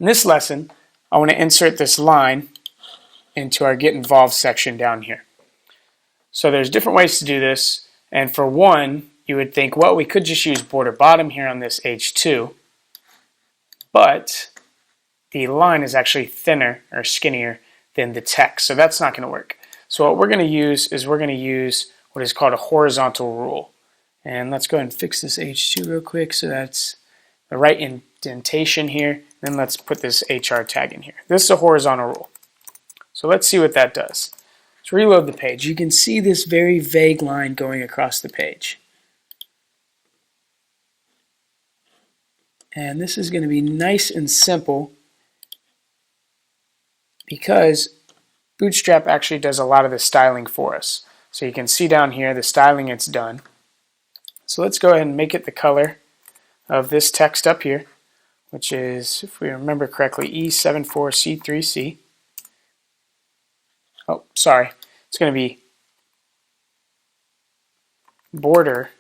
In this lesson, I want to insert this line into our Get Involved section down here. So there's different ways to do this, and for one, you would think, well, we could just use border bottom here on this H2, but the line is actually thinner or skinnier than the text, so that's not going to work. So what we're going to use is we're going to use what is called a horizontal rule. And let's go ahead and fix this H2 real quick so that's the right indentation here. Then let's put this HR tag in here. This is a horizontal rule. So let's see what that does. Let's reload the page. You can see this very vague line going across the page. And this is going to be nice and simple because Bootstrap actually does a lot of the styling for us. So you can see down here the styling it's done. So let's go ahead and make it the color of this text up here, which is, if we remember correctly, E74C3C. Oh, sorry. It's going to be border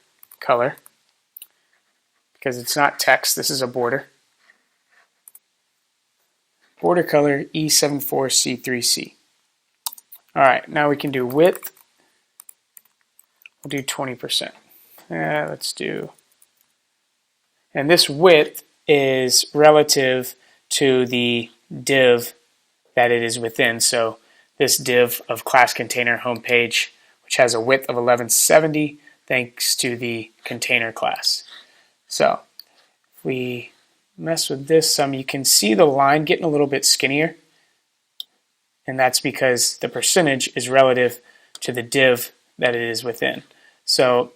color because it's not text. This is a border. Border color E74C3C. All right, now we can do width. We'll do 20%. Let's do, and this width is relative to the div that it is within. So this div of class container homepage, which has a width of 1170, thanks to the container class. So if we mess with this some, you can see the line getting a little bit skinnier, and that's because the percentage is relative to the div that it is within. So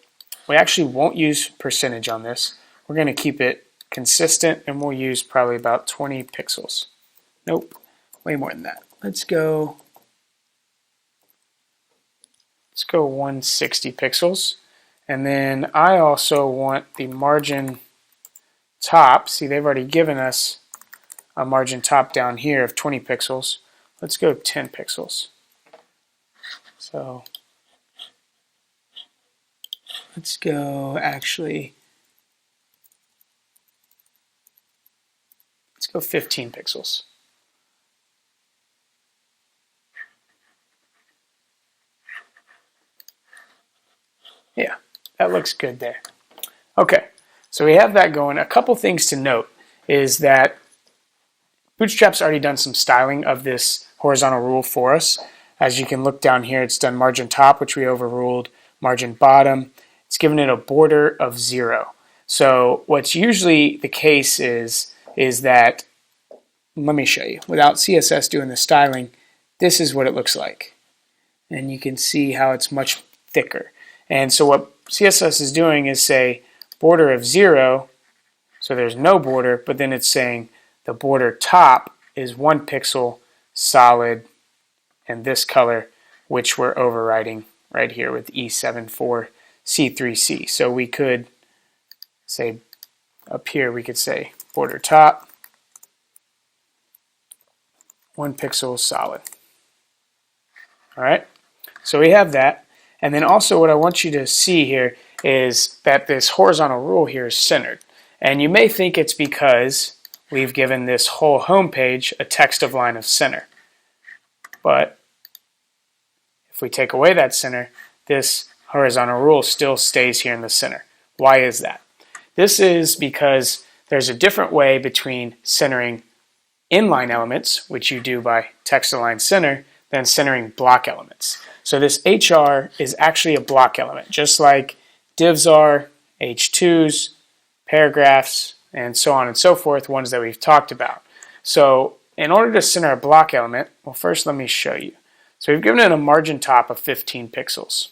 we actually won't use percentage on this. We're going to keep it consistent, and we'll use probably about 20 pixels. Nope, way more than that. Let's go 160 pixels. And then I also want the margin top. See, they've already given us a margin top down here of 20 pixels. Let's go 10 pixels. So let's go, actually, let's go 15 pixels. Yeah, that looks good there. Okay, so we have that going. A couple things to note is that Bootstrap's already done some styling of this horizontal rule for us. As you can look down here, it's done margin top, which we overruled, margin bottom. It's given it a border of 0. So what's usually the case is that, let me show you, without CSS doing the styling, this is what it looks like. And you can see how it's much thicker. And so what CSS is doing is say border of 0, so there's no border, but then it's saying the border top is 1 pixel solid and this color, which we're overriding right here with E74C3C. So we could say up here, we could say border top 1 pixel solid. All right, so we have that. And then also what I want you to see here is that this horizontal rule here is centered. And you may think it's because we've given this whole home page a text of line of center. But if we take away that center, this horizontal rule still stays here in the center. Why is that? This is because there's a different way between centering inline elements, which you do by text align center, than centering block elements. So this HR is actually a block element, just like divs are, H2s, paragraphs, and so on and so forth, ones that we've talked about. So in order to center a block element, well, first let me show you. So we've given it a margin top of 15 pixels.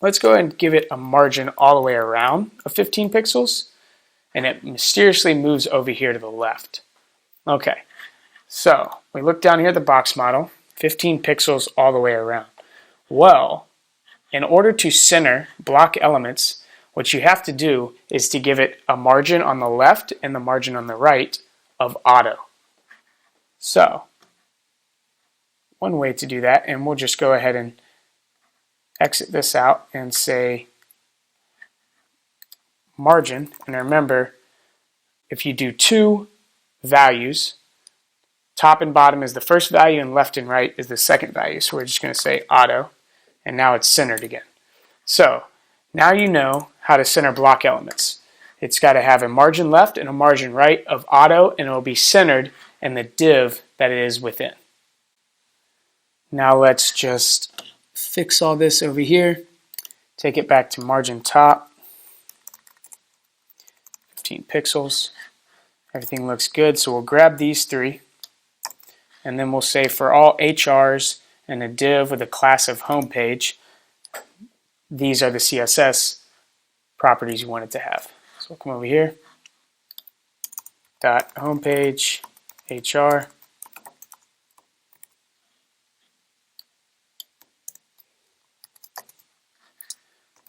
Let's go ahead and give it a margin all the way around of 15 pixels, and it mysteriously moves over here to the left. Okay, so we look down here at the box model, 15 pixels all the way around. Well, in order to center block elements, what you have to do is to give it a margin on the left and the margin on the right of auto. So one way to do that, and we'll just go ahead and exit this out and say margin. And remember, if you do 2 values. Top and bottom is the first value, and left and right is the second value. So we're just going to say auto, and now it's centered again. So now you know how to center block elements. It's got to have a margin left and a margin right of auto, and it will be centered in the div that it is within. Now let's just fix all this over here. Take it back to margin top, 15 pixels. Everything looks good, so we'll grab these three, and then we'll say for all HRs and a div with a class of homepage, these are the CSS properties you want it to have. So we'll come over here, dot homepage, HR,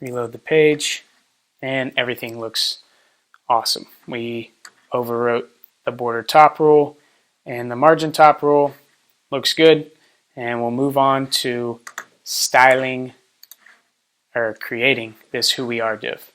reload the page, and everything looks awesome. We overwrote the border top rule, and the margin top rule looks good, and we'll move on to styling or creating this who we are div.